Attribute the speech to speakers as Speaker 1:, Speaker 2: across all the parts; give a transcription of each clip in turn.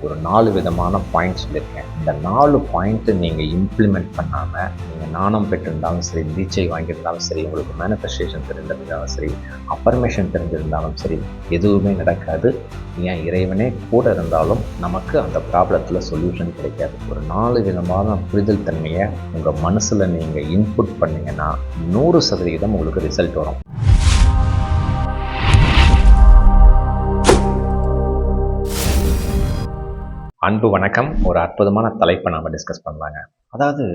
Speaker 1: ஒரு 4 விதமான பாயிண்ட் சொல்லியிருக்கேன். இந்த 4 பாயிண்ட்டு நீங்கள் இம்ப்ளிமெண்ட் பண்ணாமல் நீங்கள் நாணம் பெற்றிருந்தாலும் சரி, தீட்சை வாங்கியிருந்தாலும் சரி, உங்களுக்கு மேனிஃபெஸ்டேஷன் தெரிஞ்சிருந்தாலும் சரி, அஃபர்மேஷன் தெரிஞ்சிருந்தாலும் சரி, எதுவுமே நடக்காது. ஏன் இறைவனே கூட இருந்தாலும் நமக்கு அந்த ப்ராப்ளத்தில் சொல்யூஷன் கிடைக்காது. ஒரு 4 விதமான புரிதல் தன்மையை உங்கள் மனசில் நீங்கள் இன்புட் பண்ணிங்கன்னா 100% உங்களுக்கு ரிசல்ட் வரும். அன்பு வணக்கம். ஒரு அற்புதமான தலைப்பை நாம் டிஸ்கஸ் பண்ணலாங்க. அதாவது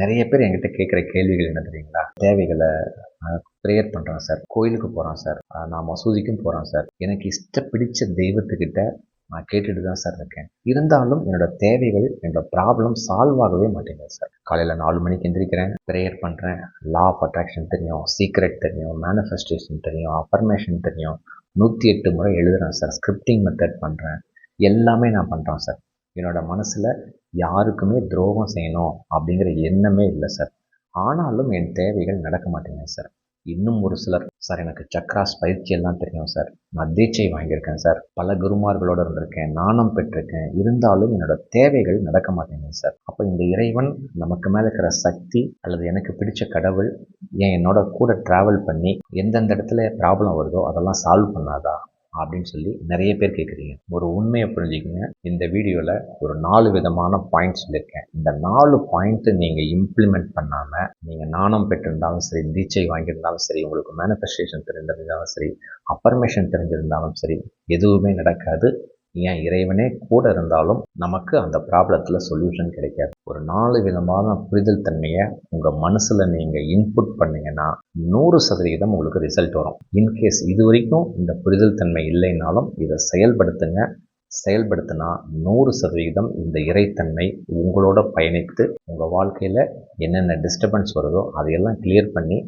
Speaker 1: நிறைய பேர் என்கிட்ட கேட்குற கேள்விகள் என்ன தெரியுங்களா? தேவைகளை ப்ரேயர் பண்ணுறேன் சார், கோயிலுக்கு போகிறேன் சார், நான் மசூதிக்கும் போகிறேன் சார், எனக்கு இஷ்டப்பிடிச்ச தெய்வத்துக்கிட்ட நான் கேட்டுட்டு தான் சார் இருக்கேன். இருந்தாலும் என்னோடய தேவைகள், என்னோடய ப்ராப்ளம் சால்வ் ஆகவே மாட்டேங்குது சார். காலையில் 4 மணிக்கு எந்திரிக்கிறேன், ப்ரேயர் பண்ணுறேன், லா ஆஃப் அட்ராக்ஷன் தெரியும், சீக்ரெட் தெரியும், மேனிஃபெஸ்டேஷன் தெரியும், அஃபர்மேஷன் தெரியும், 108 முறை எழுதுகிறேன் சார், ஸ்கிரிப்டிங் மெத்தட் பண்ணுறேன், எல்லாமே நான் பண்ணுறேன் சார். என்னோடய மனசில் யாருக்குமே துரோகம் செய்யணும் அப்படிங்கிற எண்ணமே இல்லை சார். ஆனாலும் என் தேவைகள் நடக்க மாட்டேங்குது சார். இன்னும் ஒரு சிலர், சார் எனக்கு சக்ராஸ் பயிற்சியெல்லாம் தெரியும் சார், நான் தீட்சை வாங்கியிருக்கேன் சார், பல குருமார்களோடு இருந்திருக்கேன், நாணம் பெற்றிருக்கேன், இருந்தாலும் என்னோடய தேவைகள் நடக்க மாட்டேங்குது சார். அப்போ இந்த இறைவன், நமக்கு மேலே இருக்கிற சக்தி அல்லது எனக்கு பிடிச்ச கடவுள் என்னோட கூட ட்ராவல் பண்ணி எந்தெந்த இடத்துல ப்ராப்ளம் வருதோ அதெல்லாம் சால்வ் பண்ணாதா அப்படின்னு சொல்லி நிறைய பேர் கேட்குறீங்க. ஒரு உண்மையை புரிஞ்சுக்கங்க. இந்த வீடியோவில் ஒரு 4 விதமான பாயிண்ட் சொல்லியிருக்கேன். இந்த 4 பாயிண்ட்டு நீங்கள் இம்ப்ளிமெண்ட் பண்ணாமல் நீங்கள் நாணம் பெற்றிருந்தாலும் சரி, தீட்சை வாங்கியிருந்தாலும் சரி, உங்களுக்கு மேனிஃபெஸ்டேஷன் தெரிஞ்சிருந்தாலும் சரி, அஃபர்மேஷன் தெரிஞ்சிருந்தாலும் சரி, எதுவுமே நடக்காது. ஏன் இறைவனே கூட இருந்தாலும் நமக்கு அந்த ப்ராப்ளத்தில் சொல்யூஷன் கிடைக்காது. ஒரு 4 விதமான புரிதல் தன்மையை உங்கள் மனசில் நீங்கள் இன்புட் பண்ணிங்கன்னா 100% உங்களுக்கு ரிசல்ட் வரும். இன்கேஸ் இது வரைக்கும் இந்த புரிதல் தன்மை இல்லைனாலும் இதை செயல்படுத்துங்க. செயல்படுத்தினா 100% இந்த இறைத்தன்மை உங்களோட பயணித்து உங்கள் வாழ்க்கையில் என்னென்ன டிஸ்டர்பன்ஸ் வருதோ அதையெல்லாம் கிளியர் பண்ணி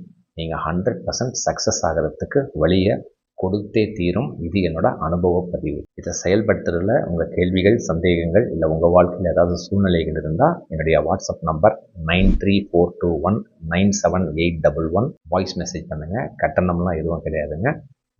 Speaker 1: நீங்கள் 100% சக்ஸஸ் ஆகிறதுக்கு வழியை கொடுத்தே தீரும். இது என்னோட அனுபவ பதிவு. இதை செயல்படுத்துறதுல உங்கள் கேள்விகள், சந்தேகங்கள் இல்லை உங்கள் வாழ்க்கையில் ஏதாவது சூழ்நிலைகள் இருந்தால் என்னுடைய வாட்ஸ்அப் நம்பர் 9342197811 வாய்ஸ் மெசேஜ் பண்ணுங்கள். கட்டணம்லாம் எதுவும் கிடையாதுங்க.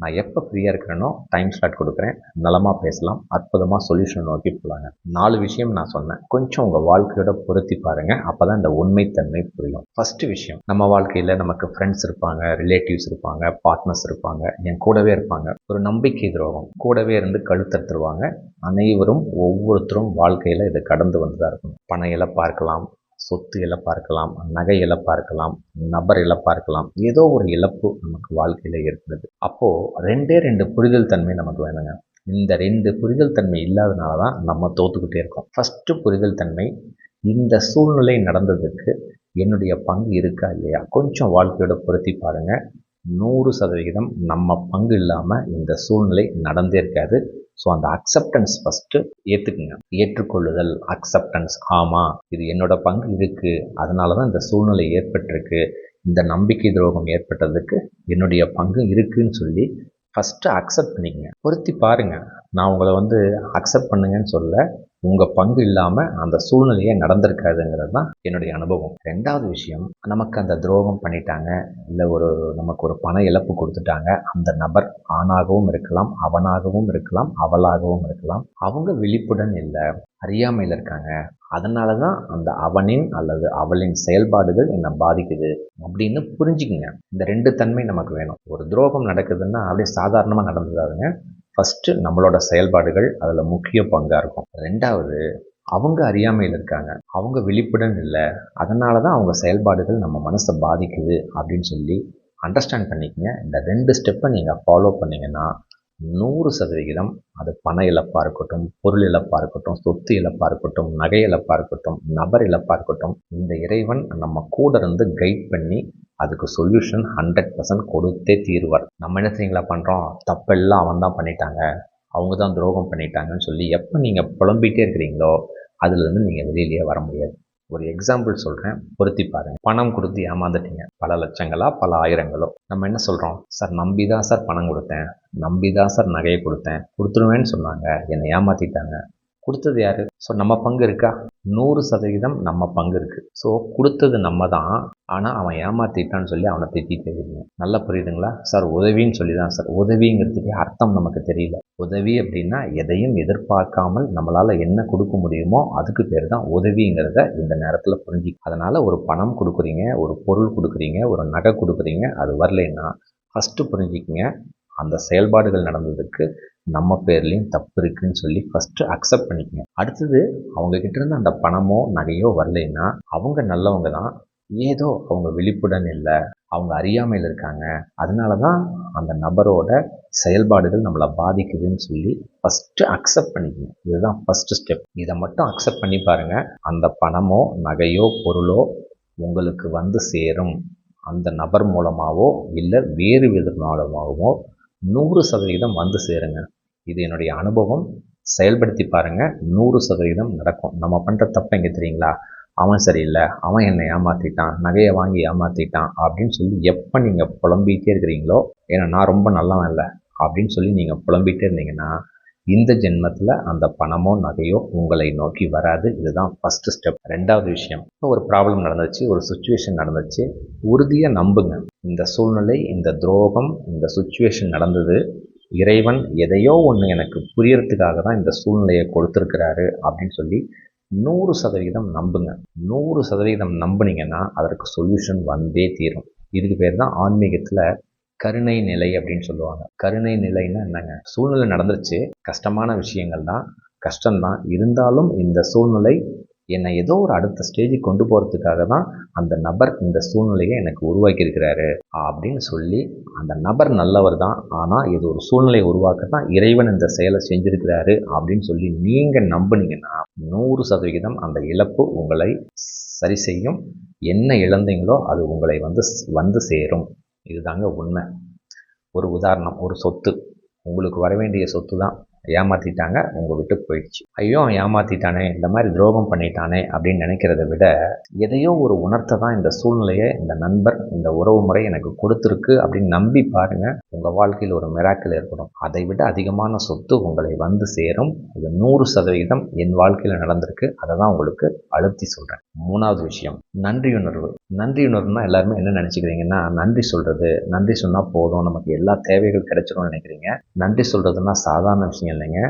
Speaker 1: நான் எப்போ ஃப்ரீயாக இருக்கிறேனோ டைம் ஸ்லாட் கொடுக்குறேன், நலமாக பேசலாம், அற்புதமாக சொல்யூஷன் நோக்கி போகலாங்க. 4 விஷயம் நான் சொன்னேன், கொஞ்சம் உங்கள் வாழ்க்கையோட பொருத்தி பாருங்கள். அப்போ தான் இந்த உண்மைத்தன்மை புரியும். ஃபஸ்ட்டு விஷயம், நம்ம வாழ்க்கையில் நமக்கு ஃப்ரெண்ட்ஸ் இருப்பாங்க, ரிலேட்டிவ்ஸ் இருப்பாங்க, பார்ட்னர்ஸ் இருப்பாங்க, என் கூடவே இருப்பாங்க. ஒரு நம்பிக்கை துரோகம், கூடவே இருந்து கழுத்தறுத்துருவாங்க. அனைவரும் ஒவ்வொருத்தரும் வாழ்க்கையில் இதை கடந்து வந்து தான் இருக்கணும். பண இழப்பாக இருக்கலாம், சொத்து இழப்பாக இருக்கலாம், நகை இழப்பாக இருக்கலாம், நபர் இழப்பாக இருக்கலாம், ஏதோ ஒரு இழப்பு நமக்கு வாழ்க்கையில் ஏற்படுது. அப்போது 2 புரிதல் தன்மை நமக்கு வேணுங்க. இந்த 2 புரிதல் தன்மை இல்லாதனால தான் நம்ம தோத்துக்கிட்டே இருக்கோம். ஃபஸ்ட்டு புரிதல் தன்மை, இந்த சூழ்நிலை நடந்ததுக்கு என்னுடைய பங்கு இருக்கா இல்லையா? கொஞ்சம் வாழ்க்கையோட பொருத்தி பாருங்கள். 100% நம்ம பங்கு இல்லாமல் இந்த சூழ்நிலை நடந்தே இருக்காது. ஸோ அந்த அக்செப்டன்ஸ் ஃபஸ்ட்டு ஏற்றுக்குங்க. ஏற்றுக்கொள்ளுதல், அக்செப்டன்ஸ். ஆமாம், இது என்னோட பங்கு இருக்குது, அதனால தான் இந்த சூழ்நிலை ஏற்பட்டிருக்கு, இந்த நம்பிக்கை துரோகம் ஏற்பட்டதுக்கு என்னுடைய பங்கு இருக்குதுன்னு சொல்லி ஃபஸ்ட்டு அக்செப்ட் பண்ணிக்கங்க. பொருத்தி பாருங்கள். நான் உங்களை அக்செப்ட் பண்ணுங்கன்னு சொல்ல, உங்கள் பங்கு இல்லாமல் அந்த சூழ்நிலையே நடந்திருக்காதுங்கிறது தான் என்னுடைய அனுபவம். 2வது விஷயம், நமக்கு அந்த துரோகம் பண்ணிட்டாங்க, இல்லை நமக்கு ஒரு பண இழப்பு கொடுத்துட்டாங்க. அந்த நபர் ஆணாகவும் இருக்கலாம், அவனாகவும் இருக்கலாம், அவளாகவும் இருக்கலாம். அவங்க விழிப்புடன் இல்லை, அறியாமையில் இருக்காங்க. அதனால தான் அந்த அவனின் அல்லது அவளின் செயல்பாடுகள் என்னை பாதிக்குது அப்படின்னு புரிஞ்சுக்குங்க. இந்த 2 தன்மை நமக்கு வேணும். ஒரு துரோகம் நடக்குதுன்னா அப்படியே சாதாரணமாக நடந்துடாதுங்க. ஃபஸ்ட்டு நம்மளோட செயல்பாடுகள் அதில் முக்கிய பங்காக இருக்கும். 2வது, அவங்க அறியாமையில் இருக்காங்க, அவங்க விழிப்புடன் இல்லை, அதனால தான் அவங்க செயல்பாடுகள் நம்ம மனசை பாதிக்குது அப்படின்னு சொல்லி அண்டர்ஸ்டாண்ட் பண்ணிக்கங்க. இந்த 2 ஸ்டெப்பை நீங்கள் ஃபாலோ பண்ணிங்கன்னா 100% அது பண இழப்பாக இருக்கட்டும், பொருள் இழப்பாக இருக்கட்டும், சொத்து இழப்பாக இருக்கட்டும், நகை இழப்பாக இருக்கட்டும், நபர் இழப்பாக இருக்கட்டும், இந்த இறைவன் நம்ம கூட இருந்து கைட் பண்ணி அதுக்கு சொல்யூஷன் 100% கொடுத்தே தீர்வார். நம்ம என்ன செய்யுங்களா பண்ணுறோம்? தப்பெல்லாம் அவன் தான் பண்ணிட்டாங்க, அவங்க தான் துரோகம் பண்ணிட்டாங்கன்னு சொல்லி எப்போ நீங்கள் புலம்பிகிட்டே இருக்கிறீங்களோ அதுலேருந்து நீங்கள் வெளியிலேயே வர முடியாது. ஒரு எக்ஸாம்பிள் சொல்கிறேன், பொருத்தி பாருங்கள். பணம் கொடுத்து ஏமாந்துட்டீங்க, பல லட்சங்களா பல ஆயிரங்களோ. நம்ம என்ன சொல்கிறோம்? சார் நம்பி தான் சார் பணம் கொடுத்தேன், நம்பி தான் சார் நகையை கொடுத்தேன், கொடுத்துருவேன்னு சொன்னாங்க, என்னை ஏமாற்றிட்டாங்க. கொடுத்தது யார்? ஸோ நம்ம பங்கு இருக்கா? 100% நம்ம பங்கு இருக்குது. ஸோ கொடுத்தது நம்ம தான். ஆனால் அவன் ஏமாற்றிட்டான்னு சொல்லி அவனை திட்டிகிட்டே இருக்கீங்க. நல்லா புரியுதுங்களா சார்? உதவின்னு சொல்லி தான் சார். உதவிங்கிறதுக்கு அர்த்தம் நமக்கு தெரியல. உதவி அப்படின்னா எதையும் எதிர்பார்க்காமல் நம்மளால் என்ன கொடுக்க முடியுமோ அதுக்கு பேர் தான் உதவிங்கிறத இந்த நேரத்தில் புரிஞ்சு. அதனால் ஒரு பணம் கொடுக்குறீங்க, ஒரு பொருள் கொடுக்குறீங்க, ஒரு நகை கொடுக்குறீங்க, அது வரலைன்னா ஃபஸ்ட்டு புரிஞ்சுக்கிங்க, அந்த செயல்பாடுகள் நடந்ததுக்கு நம்ம பேர்லேயும் தப்பு இருக்குன்னு சொல்லி ஃபஸ்ட்டு அக்செப்ட் பண்ணிக்கங்க. அடுத்தது அவங்கக்கிட்ட இருந்து அந்த பணமோ நகையோ வரலைன்னா அவங்க நல்லவங்க தான், ஏதோ அவங்க விழிப்புடன் இல்லை, அவங்க அறியாமையில் இருக்காங்க, அதனால தான் அந்த நபரோட செயல்பாடுகள் நம்மளை பாதிக்குதுன்னு சொல்லி ஃபஸ்ட்டு அக்செப்ட் பண்ணிக்கங்க. இதுதான் ஃபஸ்ட்டு ஸ்டெப். இதை மட்டும் அக்செப்ட் பண்ணி பாருங்கள். அந்த பணமோ நகையோ பொருளோ உங்களுக்கு வந்து சேரும். அந்த நபர் மூலமாகவோ இல்லை வேறு வித மூலமாகவோ 100% வந்து சேருங்க. இது என்னுடைய அனுபவம். செயல்படுத்தி பாருங்கள், 100% நடக்கும். நம்ம பண்ணுற தப்பு எங்கே தெரியுங்களா? அவன் சரியில்லை, அவன் என்னை ஏமாற்றிட்டான், நகையை வாங்கி ஏமாற்றிட்டான் அப்படின்னு சொல்லி எப்போ நீங்கள் புலம்பிகிட்டே இருக்கிறீங்களோ, ஏன்னா நான் ரொம்ப நல்லவன் இல்லை அப்படின்னு சொல்லி நீங்கள் புலம்பிகிட்டே இருந்தீங்கன்னா இந்த ஜென்மத்தில் அந்த பணமோ நகையோ உங்களை நோக்கி வராது. இதுதான் ஃபஸ்ட்டு ஸ்டெப். ரெண்டாவது விஷயம், ஒரு ப்ராப்ளம் நடந்துச்சு, ஒரு சுச்சுவேஷன் நடந்துச்சு, உறுதியாக நம்புங்க. இந்த சூழ்நிலை, இந்த துரோகம், இந்த சுச்சுவேஷன் நடந்தது, இறைவன் எதையோ ஒன்று எனக்கு புரியறதுக்காக தான் இந்த சூழ்நிலையை கொடுத்துருக்கிறாரு அப்படின்னு சொல்லி 100% நம்புங்க. 100% நம்புனீங்கன்னா அதற்கு சொல்யூஷன் வந்தே தீரும். இதுக்கு பேர் தான் ஆன்மீகத்தில் கருணை நிலை அப்படின்னு சொல்லுவாங்க. கருணை நிலைன்னா என்னங்க? சூழ்நிலை நடந்துருச்சு, கஷ்டமான விஷயங்கள் தான், கஷ்டம்தான், இருந்தாலும் இந்த சூழ்நிலை என்னை ஏதோ ஒரு அடுத்த ஸ்டேஜுக்கு கொண்டு போகிறதுக்காக தான் அந்த நபர் இந்த சூழ்நிலையை எனக்கு உருவாக்கியிருக்கிறாரு அப்படின்னு சொல்லி, அந்த நபர் நல்லவர் தான், ஆனால் இது ஒரு சூழ்நிலையை உருவாக்க தான் இறைவன் இந்த செயலை செஞ்சுருக்கிறாரு அப்படின்னு சொல்லி நீங்கள் நம்புனீங்கன்னா 100% அந்த இழப்பு உங்களை சரி செய்யும். என்ன இழந்தீங்களோ அது உங்களை வந்து சேரும். இதுதாங்க உண்மை. ஒரு உதாரணம், ஒரு சொத்து, உங்களுக்கு வர வேண்டிய சொத்து தான், ஏமாற்றிட்டாங்க, உங்கள் விட்டு போயிடுச்சு. ஐயோ ஏமாற்றிட்டானே, இந்த மாதிரி துரோகம் பண்ணிட்டானே அப்படின்னு நினைக்கிறத விட, எதையோ ஒரு உணர்த்த தான் இந்த சூழ்நிலையை இந்த நண்பர், இந்த உறவு முறை எனக்கு கொடுத்துருக்கு அப்படின்னு நம்பி பாருங்கள், உங்கள் வாழ்க்கையில் ஒரு மிராக்கிள் ஏற்படும். அதை விட அதிகமான சொத்து உங்களை வந்து சேரும். இது 100% என் வாழ்க்கையில் நடந்திருக்கு. அதை தான் உங்களுக்கு அழுத்தி சொல்கிறேன். மூணாவது விஷயம், நன்றியுணர்வு. நன்றியுணர்வுனா எல்லாருமே என்ன நினச்சிக்கிறீங்கன்னா, நன்றி சொல்கிறது, நன்றி சொன்னால் போதும், நமக்கு எல்லா தேவைகள் கிடைச்சிடும்னு நினைக்கிறீங்க. நன்றி சொல்கிறதுனா சாதாரண விஷயம் இல்லைங்க.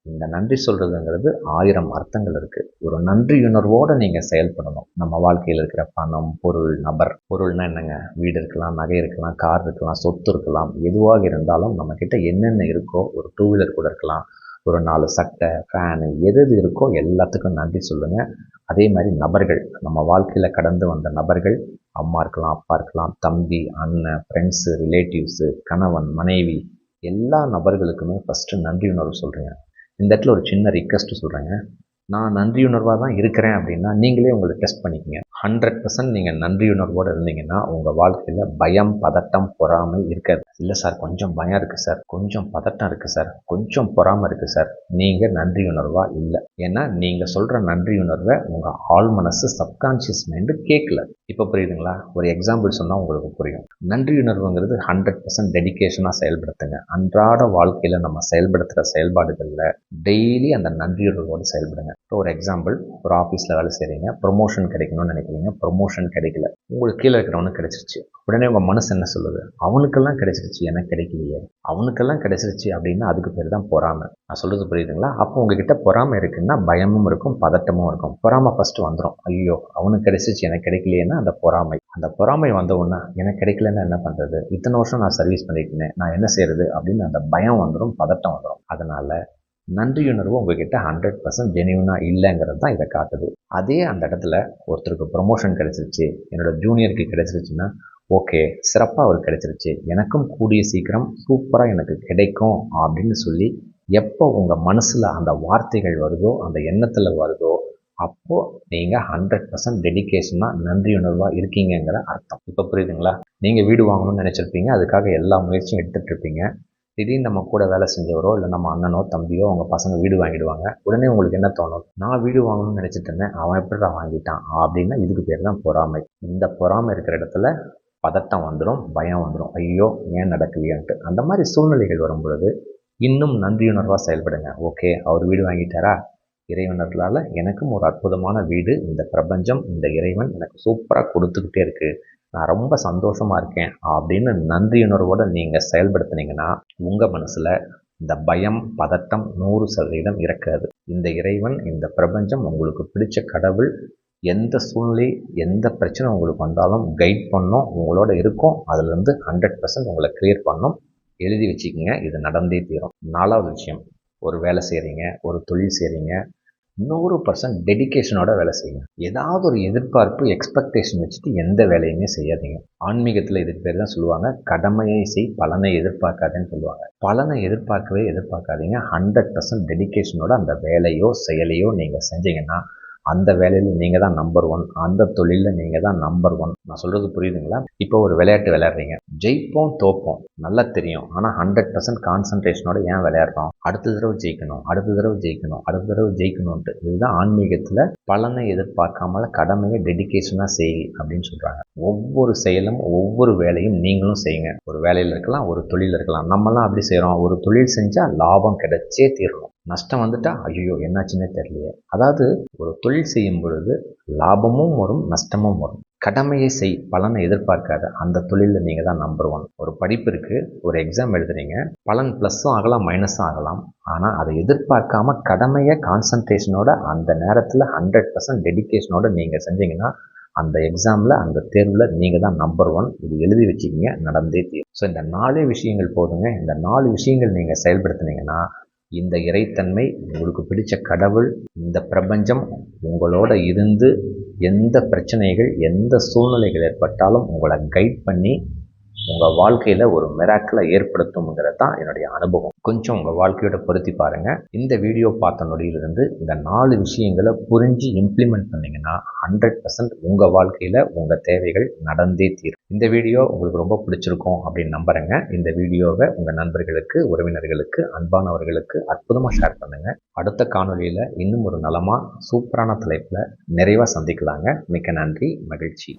Speaker 1: இந்த நன்றி சொல்கிறதுங்கிறது 1000 அர்த்தங்கள் இருக்குது. ஒரு நன்றியுணர்வோடு நீங்கள் செயல்படணும். நம்ம வாழ்க்கையில் இருக்கிற பணம், பொருள், நபர். பொருள்னா என்னங்க? வீடு இருக்கலாம், நகை இருக்கலாம், கார் இருக்கலாம், சொத்து இருக்கலாம், எதுவாக இருந்தாலும் நம்மக்கிட்ட என்னென்ன இருக்கோ, ஒரு 2 வீலர் கூட இருக்கலாம், ஒரு 4 சட்டை, ஃபேனு, எது இருக்கோ எல்லாத்துக்கும் நன்றி சொல்லுங்கள். அதே மாதிரி நபர்கள், நம்ம வாழ்க்கையில் கடந்து வந்த நபர்கள், அம்மா இருக்கலாம், அப்பா இருக்கலாம், தம்பி, அண்ணன், ஃப்ரெண்ட்ஸு, ரிலேட்டிவ்ஸு, கணவன், மனைவி, எல்லா நபர்களுக்குமே ஃபஸ்ட்டு நன்றியுணர்வு சொல்கிறேங்க. இந்த இடத்துல ஒரு சின்ன ரிக்வெஸ்ட்டு சொல்கிறேங்க. நான் நன்றியுணர்வாக தான் இருக்கிறேன் அப்படின்னா நீங்களே உங்களை டெஸ்ட் பண்ணிக்கங்க. 100% நீங்கள் நன்றியுணர்வோடு இருந்தீங்கன்னா உங்கள் வாழ்க்கையில் பயம், பதட்டம், பொறாமை இருக்காது. இல்லை சார் கொஞ்சம் பயம் இருக்குது சார், கொஞ்சம் பதட்டம் இருக்குது சார், கொஞ்சம் பொறாமை இருக்குது சார், நீங்கள் நன்றியுணர்வாக இல்லை. ஏன்னா நீங்கள் சொல்கிற நன்றியுணர்வை உங்கள் ஆழ் மனசு, சப்கான்ஷியஸ் மைண்டு கேட்கல. இப்போ புரியுதுங்களா? ஒரு எக்ஸாம்பிள் சொன்னால் உங்களுக்கு புரியும். நன்றியுணர்வுங்கிறது 100% டெடிக்கேஷனாக செயல்படுத்துங்க. அன்றாட வாழ்க்கையில் நம்ம செயல்படுத்துகிற செயல்பாடுகளில் டெய்லி அந்த நன்றியுணர்வோடு செயல்படுங்க. இப்போ ஒரு எக்ஸாம்பிள், ஒரு ஆஃபீஸில் வேலை செய்கிறீங்க, ப்ரொமோஷன் கிடைக்கணும்னு நினைக்கிறீங்க, ப்ரொமோஷன் கிடைக்கல, உங்களுக்கு கீழே இருக்கிறவனுக்கு கிடைச்சிருச்சு. உடனே உங்கள் மனசு என்ன சொல்லுது? அவனுக்கெல்லாம் கிடைச்சிருச்சு, எனக்கு கிடைக்கலையே. அவனுக்கெல்லாம் கிடைச்சிருச்சு அப்படின்னா அதுக்கு பேர் தான் பொறாமை. நான் சொல்கிறது புரியுதுங்களா? அப்போ உங்ககிட்ட பொறாமை இருக்குன்னா பயமும் இருக்கும், பதட்டமும் இருக்கும். பொறாமை ஃபஸ்ட்டு வந்துடும். ஐயோ அவனுக்கு கிடைச்சிருச்சு, எனக்கு கிடைக்கலையேன்னா அந்த பொறாமை. அந்த பொறாமை வந்த உடனே எனக்கு கிடைக்கலன்னா என்ன பண்ணுறது, இத்தனை வருஷம் நான் சர்வீஸ் பண்ணியிருக்கேன், நான் என்ன செய்கிறது அப்படின்னு அந்த பயம் வந்துடும், பதட்டம் வந்துடும். அதனால் நன்றியுணர்வு உங்ககிட்ட 100% ஜெனியூனாக இல்லைங்கிறது தான் இதை காட்டுது. அதே அந்த இடத்துல ஒருத்தருக்கு ப்ரொமோஷன் கிடைச்சிருச்சு, என்னோடய ஜூனியருக்கு கிடைச்சிருச்சுன்னா ஓகே, சிறப்பாக அவருக்கு கிடைச்சிருச்சு, எனக்கும் கூடிய சீக்கிரம் சூப்பராக எனக்கு கிடைக்கும் அப்படின்னு சொல்லி எப்போ உங்கள் மனசில் அந்த வார்த்தைகள் வருதோ, அந்த எண்ணத்தில் வருதோ, அப்போது நீங்கள் 100% டெடிக்கேஷனாக நன்றியுணர்வாக இருக்கீங்கிற அர்த்தம். இப்போ புரியுதுங்களா? நீங்கள் வீடு வாங்கணும்னு நினச்சிருப்பீங்க, அதுக்காக எல்லா முயற்சியும் எடுத்துகிட்ருப்பீங்க. திடீர்னு நம்ம கூட வேலை செஞ்சவரோ இல்லை நம்ம அண்ணனோ தம்பியோ அவங்க பசங்க வீடு வாங்கிடுவாங்க. உடனே உங்களுக்கு என்ன தோணும்? நான் வீடு வாங்கணும்னு நினச்சிட்டு இருந்தேன், அவன் எப்படிடா வாங்கிட்டான் அப்படின்னா இதுக்கு பேர் தான் பொறாமை. இந்த பொறாமை இருக்கிற இடத்துல பதட்டம் வந்துடும், பயம் வந்துடும், ஐயோ ஏன் நடக்கலையான்ட்டு. அந்த மாதிரி சூழ்நிலைகள் வரும்பொழுது இன்னும் நன்றியுணர்வாக செயல்படுங்க. ஓகே அவர் வீடு வாங்கிட்டாரா, இறைவனர்களால் எனக்கும் ஒரு அற்புதமான வீடு, இந்த பிரபஞ்சம், இந்த இறைவன் எனக்கு சூப்பராக கொடுத்துக்கிட்டே இருக்குது, நான் ரொம்ப சந்தோஷமாக இருக்கேன் அப்படின்னு நன்றியுணர்வோடு நீங்கள் செயல்படுத்தினீங்கன்னா உங்கள் மனசில் இந்த பயம், பதட்டம் 100% இருக்காது. இந்த இறைவன், இந்த பிரபஞ்சம், உங்களுக்கு பிடிச்ச கடவுள் எந்த சூழ்நிலை, எந்த பிரச்சனை உங்களுக்கு வந்தாலும் கைட் பண்ணும், உங்களோட இருக்கும். அதுலேருந்து 100% உங்களை கிளியர் பண்ணும். எழுதி வச்சுக்கோங்க, இது நடந்தே தீரும். 4வது விஷயம், ஒரு வேலை செய்கிறீங்க, ஒரு தொழில் செய்கிறீங்க, 100% டெடிக்கேஷனோட வேலை செய்யுங்க. ஏதாவது ஒரு எதிர்பார்ப்பு, எக்ஸ்பெக்டேஷன் வச்சுட்டு எந்த வேலையுமே செய்யாதீங்க. ஆன்மீகத்தில் இதுக்கு பேர் தான் சொல்லுவாங்க, கடமையை செய், பலனை எதிர்பார்க்காதேன்னு சொல்லுவாங்க. பலனை எதிர்பார்க்காதீங்க. 100% டெடிக்கேஷனோட அந்த வேலையோ செயலையோ நீங்கள் செஞ்சீங்கன்னா அந்த வேலையில் நீங்கள் தான் நம்பர் 1, அந்த தொழிலில் நீங்கள் தான் நம்பர் 1. நான் சொல்கிறது புரியுதுங்களா? இப்போ ஒரு விளையாட்டு விளையாடுறீங்க, ஜெயிப்போம் தோப்போம் நல்லா தெரியும். ஆனால் 100% கான்சன்ட்ரேஷனோட ஏன் விளையாடுறோம்? அடுத்த தடவை ஜெயிக்கணும்ன்ட்டு. இதுதான் ஆன்மீகத்தில் பலனை எதிர்பார்க்காமல கடமையை டெடிக்கேஷனாக செய் அப்படின்னு சொல்கிறாங்க. ஒவ்வொரு செயலும், ஒவ்வொரு வேலையும் நீங்களும் செய்யுங்க. ஒரு வேலையில் இருக்கலாம், ஒரு தொழில் இருக்கலாம். நம்மலாம் அப்படி செய்கிறோம், ஒரு தொழில் செஞ்சால் லாபம் கிடைச்சே தீரணும். நஷ்டம் வந்துட்டா ஐயோ என்னாச்சுன்னே தெரியலையே. அதாவது ஒரு தொழில் செய்யும் பொழுது லாபமும் வரும், நஷ்டமும் வரும். கடமையை செய், பலனை எதிர்பார்க்காத. அந்த தொழிலில் நீங்கள் தான் நம்பர் 1. ஒரு படிப்பு இருக்குது, ஒரு எக்ஸாம் எழுதுறீங்க, பலன் ப்ளஸ்ஸும் ஆகலாம், மைனஸும் ஆகலாம். ஆனால் அதை எதிர்பார்க்காம கடமையை கான்சன்ட்ரேஷனோட அந்த நேரத்தில் 100% டெடிக்கேஷனோட நீங்கள் செஞ்சீங்கன்னா அந்த எக்ஸாமில், அந்த தேர்வில் நீங்கள் தான் நம்பர் 1. இது எழுதி வச்சுக்கிங்க, நடந்தே தீரும். ஸோ இந்த 4 விஷயங்கள் போதுங்க. இந்த 4 விஷயங்கள் நீங்கள் செயல்படுத்தினீங்கன்னா இந்த இறைத்தன்மை, உங்களுக்கு பிடிச்ச கடவுள், இந்த பிரபஞ்சம் உங்களோட இருந்து எந்த பிரச்சனைகள், எந்த சூழ்நிலைகள் ஏற்பட்டாலும் உங்களை கைட் பண்ணி உங்கள் வாழ்க்கையில் ஒரு மிராக்கிளை ஏற்படுத்தும்ங்கிறது தான் என்னுடைய அனுபவம். கொஞ்சம் உங்கள் வாழ்க்கையோட பொருத்தி பாருங்கள். இந்த வீடியோ பார்த்த நொடியிலிருந்து இந்த 4 விஷயங்களை புரிஞ்சு இம்ப்ளிமெண்ட் பண்ணிங்கன்னா 100% உங்கள் வாழ்க்கையில் உங்கள் தேவைகள் நடந்தே தீரும். இந்த வீடியோ உங்களுக்கு ரொம்ப பிடிச்சிருக்கும் அப்படின்னு நம்புகிறேங்க. இந்த வீடியோவை உங்கள் நண்பர்களுக்கு, உறவினர்களுக்கு, அன்பானவர்களுக்கு அற்புதமாக ஷேர் பண்ணுங்கள். அடுத்த காணொலியில் இன்னும் ஒரு நலமாக சூப்பரான தலைப்பில் நிறைவாக சந்திக்கலாங்க. மிக்க நன்றி, மகிழ்ச்சி.